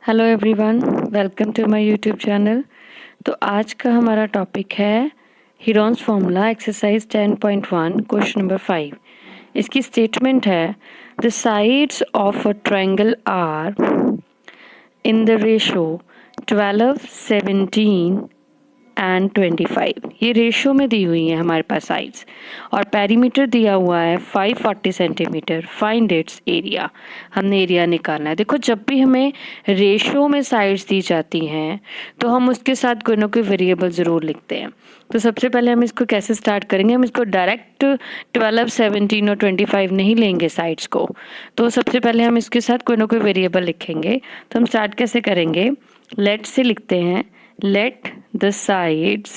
Hello everyone, welcome to my YouTube channel. तो आज का हमारा टॉपिक है Heron's formula exercise 10.1 question number 5। इसकी स्टेटमेंट है the sides of a triangle are in the ratio 12, 17 and 25। ये रेशो में दी हुई है हमारे पास साइड्स और पेरीमीटर दिया हुआ है 540 सेंटीमीटर। फाइंड इट्स एरिया, हमने एरिया निकालना है। देखो, जब भी हमें रेशो में साइड्स दी जाती हैं तो हम उसके साथ कोई ना कोई वेरिएबल ज़रूर लिखते हैं। तो सबसे पहले हम इसको कैसे स्टार्ट करेंगे, हम इसको डायरेक्ट 12, 17 और 25 नहीं लेंगे साइड्स को। तो सबसे पहले हम इसके साथ कोई ना कोई वेरिएबल लिखेंगे। तो हम स्टार्ट कैसे करेंगे, लेट से लिखते हैं, let the sides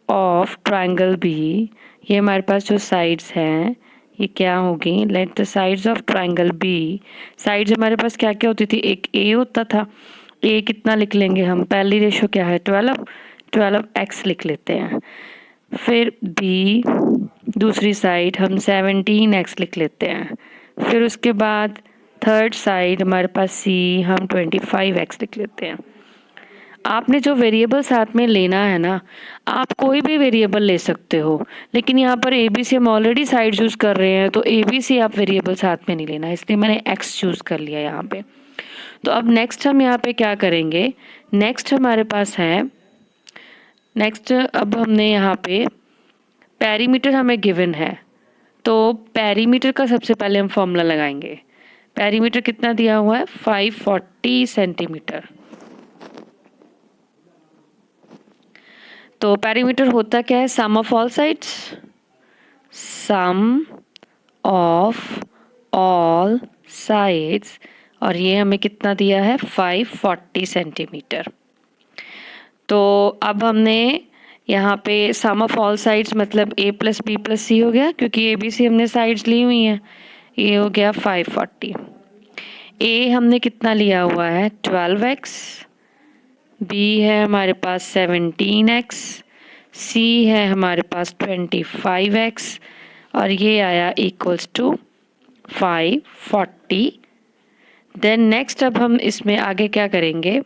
of triangle b. ये हमारे पास जो साइड्स हैं ये क्या होगी, let the sides of triangle b. Sides हमारे पास क्या क्या होती थी, एक ए होता था। ए कितना लिख लेंगे हम, पहली रेशो क्या है 12, 12x लिख लेते हैं। फिर बी दूसरी साइड हम 17x लिख लेते हैं। फिर उसके बाद थर्ड साइड हमारे पास सी, हम 25x लिख लेते हैं। आपने जो वेरिएबल साथ में लेना है ना, आप कोई भी वेरिएबल ले सकते हो, लेकिन यहाँ पर ए बी सी हम ऑलरेडी साइड चूज कर रहे हैं तो ए बी सी आप वेरिएबल साथ में नहीं लेना, इसलिए मैंने एक्स चूज कर लिया यहाँ पे। तो अब नेक्स्ट हम यहाँ पे क्या करेंगे, नेक्स्ट हमारे पास है, नेक्स्ट अब हमने यहाँ पे पेरीमीटर हमें गिवन है, तो पेरीमीटर का सबसे पहले हम फॉर्मूला लगाएंगे। पेरीमीटर कितना दिया हुआ है, 540 सेंटीमीटर। तो पेरीमीटर होता क्या है, sum of all sides, sum of all sides, और ये हमें कितना दिया है 540 सेंटीमीटर। तो अब हमने यहाँ पे सम ऑफ ऑल साइड्स मतलब a प्लस बी प्लस सी हो गया, क्योंकि ए बी सी हमने साइड्स ली हुई हैं। ये हो गया 540। a हमने कितना लिया हुआ है 12x, b है हमारे पास 17x, c है हमारे पास 25x, और ये आया इक्वल्स टू 540। देन नेक्स्ट अब हम इसमें आगे क्या करेंगे,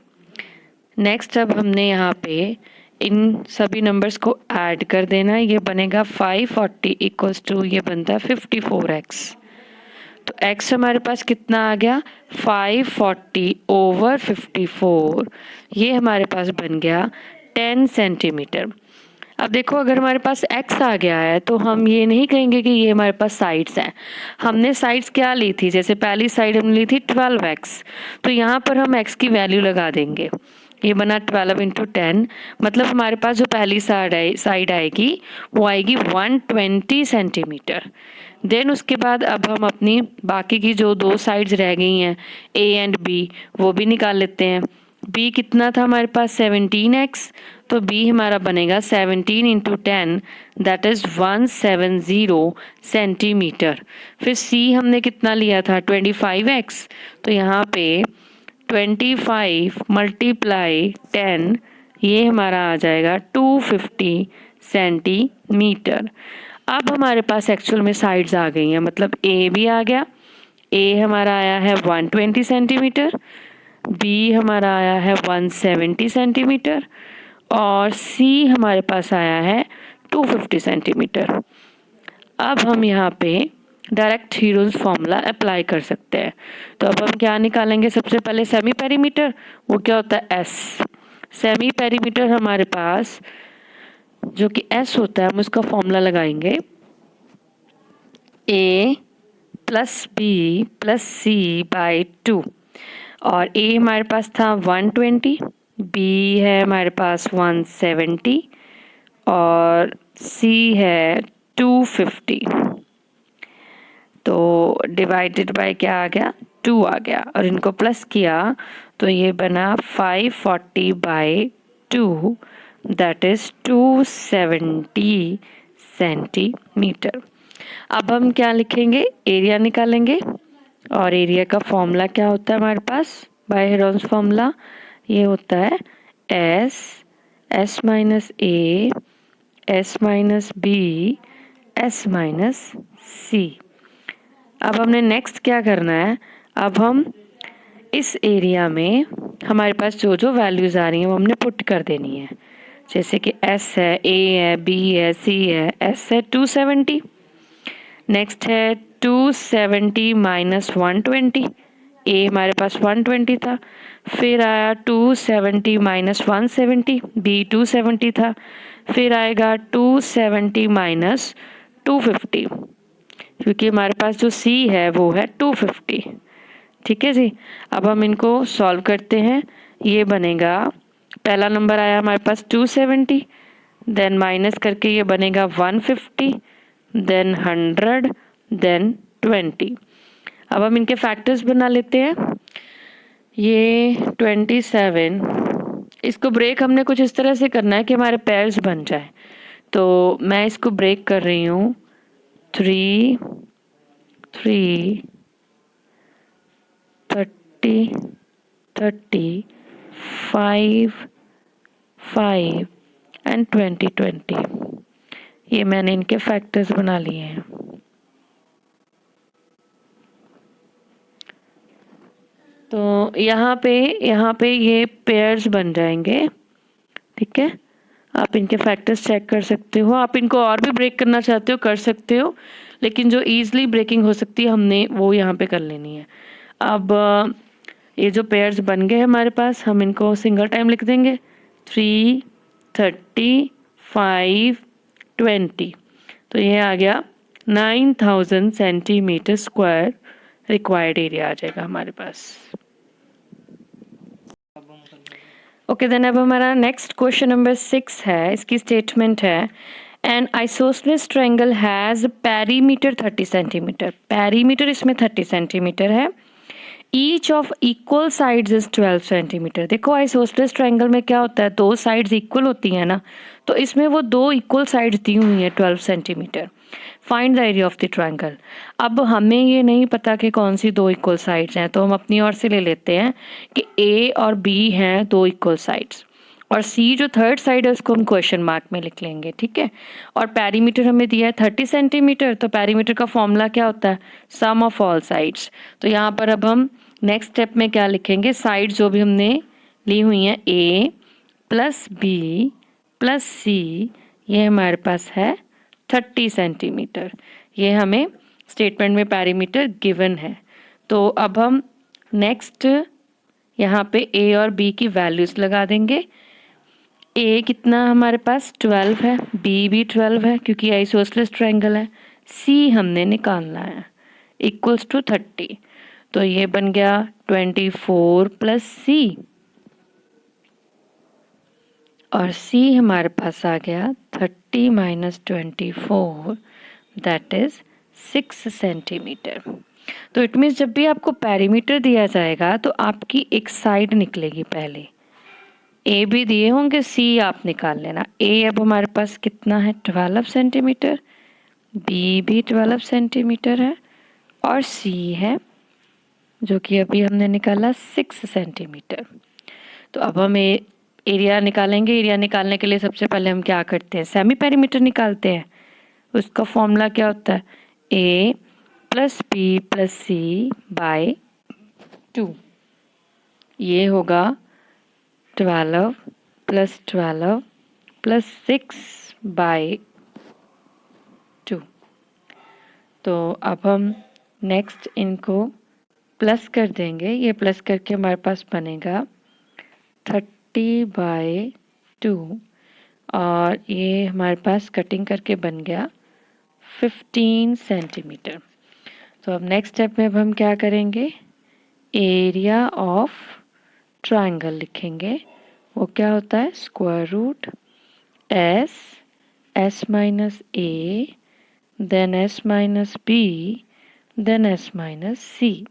नेक्स्ट अब हमने यहाँ पे इन सभी नंबर्स को ऐड कर देना है। ये बनेगा 540 इक्वल्स टू, ये बनता है 54x। तो x हमारे पास कितना आ गया 540 ओवर 54, ये हमारे पास बन गया 10 सेंटीमीटर। अब देखो, अगर हमारे पास x आ गया है तो हम ये नहीं कहेंगे कि ये हमारे पास साइड्स हैं। हमने साइड्स क्या ली थी, जैसे पहली साइड हमने ली थी 12x, तो यहाँ पर हम x की वैल्यू लगा देंगे। ये बना 12 इंटू 10, मतलब हमारे पास जो पहली साइड आएगी वो आएगी 120 सेंटीमीटर। देन उसके बाद अब हम अपनी बाकी की जो दो साइड्स रह गई हैं ए एंड बी, वो भी निकाल लेते हैं। b कितना था हमारे पास 17x, तो b हमारा बनेगा 17 इंटू 10, दैट इज़ 170 सेंटीमीटर। फिर c हमने कितना लिया था 25x, तो यहाँ पे 25 मल्टीप्लाई 10, ये हमारा आ जाएगा 250 सेंटीमीटर। अब हमारे पास एक्चुअल में साइड्स आ गई हैं, मतलब ए भी आ गया, ए हमारा आया है 120 सेंटीमीटर, बी हमारा आया है 170 सेंटीमीटर, और सी हमारे पास आया है 250 सेंटीमीटर। अब हम यहाँ पे डायरेक्ट हीरोन्स फॉर्मूला अप्लाई कर सकते हैं। तो अब हम क्या निकालेंगे, सबसे पहले सेमी पेरीमीटर, वो क्या होता है एस। सेमी पेरीमीटर हमारे पास जो कि एस होता है, हम उसका फॉर्मूला लगाएंगे A plus B plus C by 2, और ए हमारे पास था 120, बी है हमारे पास 170, और सी है 250। तो डिवाइडेड बाय क्या आ गया 2 आ गया, और इनको प्लस किया तो ये बना 540 बाई 2, दैट इज 270 सेंटीमीटर। अब हम क्या लिखेंगे, एरिया निकालेंगे, और एरिया का फॉर्मूला क्या होता है हमारे पास, बाय हेरोन्स फॉर्मूला, ये होता है S minus A, S minus B, S minus C. अब हमने नेक्स्ट क्या करना है, अब हम इस एरिया में हमारे पास जो जो वैल्यूज़ आ रही हैं वो हमने पुट कर देनी है। जैसे कि S है, A है, B है, C है। S है 270, नेक्स्ट है 270 माइनस 120। A हमारे पास 120 था, फिर आया 270 माइनस 170, B 270 था, फिर आएगा 270 माइनस 250, क्योंकि हमारे पास जो C है वो है 250। ठीक है जी। अब हम इनको सॉल्व करते हैं। ये बनेगा, पहला नंबर आया हमारे पास 270, देन माइनस करके ये बनेगा 150, देन 100, देन 20। अब हम इनके फैक्टर्स बना लेते हैं। ये 27, इसको ब्रेक हमने कुछ इस तरह से करना है कि हमारे पेयर्स बन जाए। तो मैं इसको ब्रेक कर रही हूँ 3, 3, 30, 30, 5, 5 एंड 20, 20। ये मैंने इनके फैक्टर्स बना लिए हैं। तो यहाँ पे ये पेयर्स बन जाएंगे। ठीक है, आप इनके फैक्टर्स चेक कर सकते हो। आप इनको और भी ब्रेक करना चाहते हो कर सकते हो, लेकिन जो ईजिली ब्रेकिंग हो सकती है हमने वो यहाँ पे कर लेनी है। अब ये जो पेयर्स बन गए हमारे पास, हम इनको सिंगल टाइम लिख देंगे। 3, 30, 5, 20। तो ये आ गया 9000 सेंटीमीटर स्क्वायर रिक्वायर्ड एरिया आ जाएगा हमारे पास। ओके देन अब हमारा नेक्स्ट क्वेश्चन नंबर 6 है। इसकी स्टेटमेंट है N isosceles triangle has perimeter 30 centimetre. Perimeter इसमें 30 सेंटीमीटर है। Each of equal sides is 12 centimetre. देखो आइसोसेलेस ट्रायंगल में क्या होता है, दो साइड्स इक्वल होती हैं ना, तो इसमें वो दो इक्वल साइड्स दी हुई हैं 12 centimetre. Find the area of the triangle. अब हमें ये नहीं पता कि कौन सी दो इक्वल साइड्स हैं, तो हम अपनी ओर से ले लेते हैं कि ए और बी हैं दो इक्वल साइड्स, और सी जो थर्ड साइड है उसको हम क्वेश्चन मार्क में लिख लेंगे। ठीक है, और पेरीमीटर हमें दिया है 30 सेंटीमीटर, तो पेरीमीटर का फॉर्मूला क्या होता है, सम ऑफ ऑल साइड्स। तो यहाँ पर अब हम नेक्स्ट स्टेप में क्या लिखेंगे, साइड जो भी हमने ली हुई हैं ए प्लस बी प्लस सी, ये हमारे पास है 30 सेंटीमीटर। ये हमें स्टेटमेंट में पेरीमीटर गिवन है। तो अब हम नेक्स्ट यहाँ पे ए और बी की वैल्यूज लगा देंगे। ए कितना हमारे पास 12 है, बी भी 12 है क्योंकि आइसोसेलेस ट्रायंगल है, सी हमने निकालना है इक्वल्स टू 30। तो ये बन गया 24 प्लस सी, और सी हमारे पास आ गया 30 माइनस 24, दैट इज 6 सेंटीमीटर। तो इट मीन्स जब भी आपको पेरीमीटर दिया जाएगा तो आपकी एक साइड निकलेगी पहले। ए भी दिए होंगे, सी आप निकाल लेना। ए अब हमारे पास कितना है 12 सेंटीमीटर, बी भी 12 सेंटीमीटर है, और सी है जो कि अभी हमने निकाला 6 सेंटीमीटर। तो अब हम एरिया निकालेंगे। एरिया निकालने के लिए सबसे पहले हम क्या करते हैं, सेमी पेरीमीटर निकालते हैं। उसका फॉर्मूला क्या होता है, ए प्लस बी प्लस सी बाय 2। ये होगा 12 प्लस 12 प्लस 6 बाय 2। तो अब हम नेक्स्ट इनको प्लस कर देंगे। ये प्लस करके हमारे पास बनेगा 30 बाय 2, और ये हमारे पास कटिंग करके बन गया 15 सेंटीमीटर। तो अब नेक्स्ट स्टेप में अब हम क्या करेंगे, एरिया ऑफ ट्रायंगल लिखेंगे। वो क्या होता है, square root S minus A, then S minus B, then S minus C.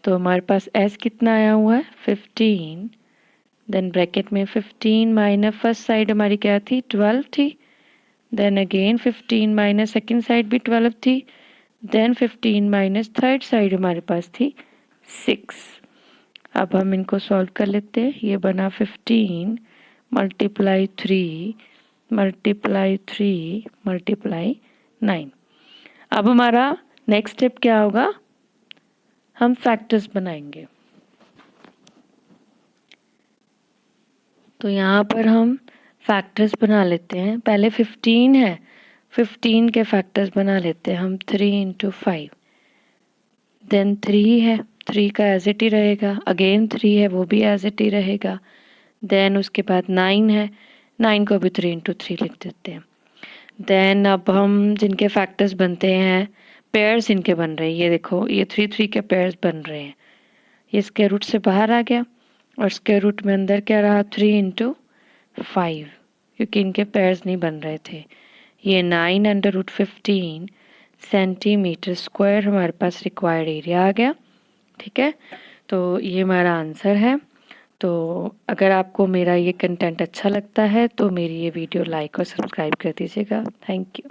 तो हमारे पास एस कितना आया हुआ है 15, देन ब्रैकेट में 15 माइनस फर्स्ट साइड हमारी क्या थी 12 थी, then again 15 minus second side भी 12 थी, देन 15 माइनस थर्ड साइड हमारे पास थी 6। अब हम इनको सॉल्व कर लेते हैं। ये बना 15 मल्टीप्लाई 3 मल्टीप्लाई 3 मल्टीप्लाई 9। अब हमारा नेक्स्ट स्टेप क्या होगा, हम फैक्टर्स बनाएंगे। तो यहाँ पर हम फैक्टर्स बना लेते हैं। पहले 15 है, 15 के फैक्टर्स बना लेते हैं हम। 3 इंटू 5, देन 3 है, 3 का एज इट ही रहेगा। अगेन 3 है, वो भी एज इट ही रहेगा। देन उसके बाद 9 है, 9 को भी 3 इंटू 3 लिख देते हैं। देन अब हम जिनके फैक्टर्स बनते हैं, पेयर्स इनके बन रहे हैं, ये देखो ये 3 3 के पेयर्स बन रहे हैं। ये स्क्वायर रूट से बाहर आ गया और स्क्वायर रूट में अंदर क्या रहा, 3 इंटू 5, क्योंकि इनके पेयर्स नहीं बन रहे थे। ये 9 अंडर रूट 15 सेंटीमीटर स्क्वायर हमारे पास रिक्वायर्ड एरिया आ गया। ठीक है, तो ये हमारा आंसर है। तो अगर आपको मेरा ये कंटेंट अच्छा लगता है तो मेरी ये वीडियो लाइक और सब्सक्राइब कर दीजिएगा। Thank you.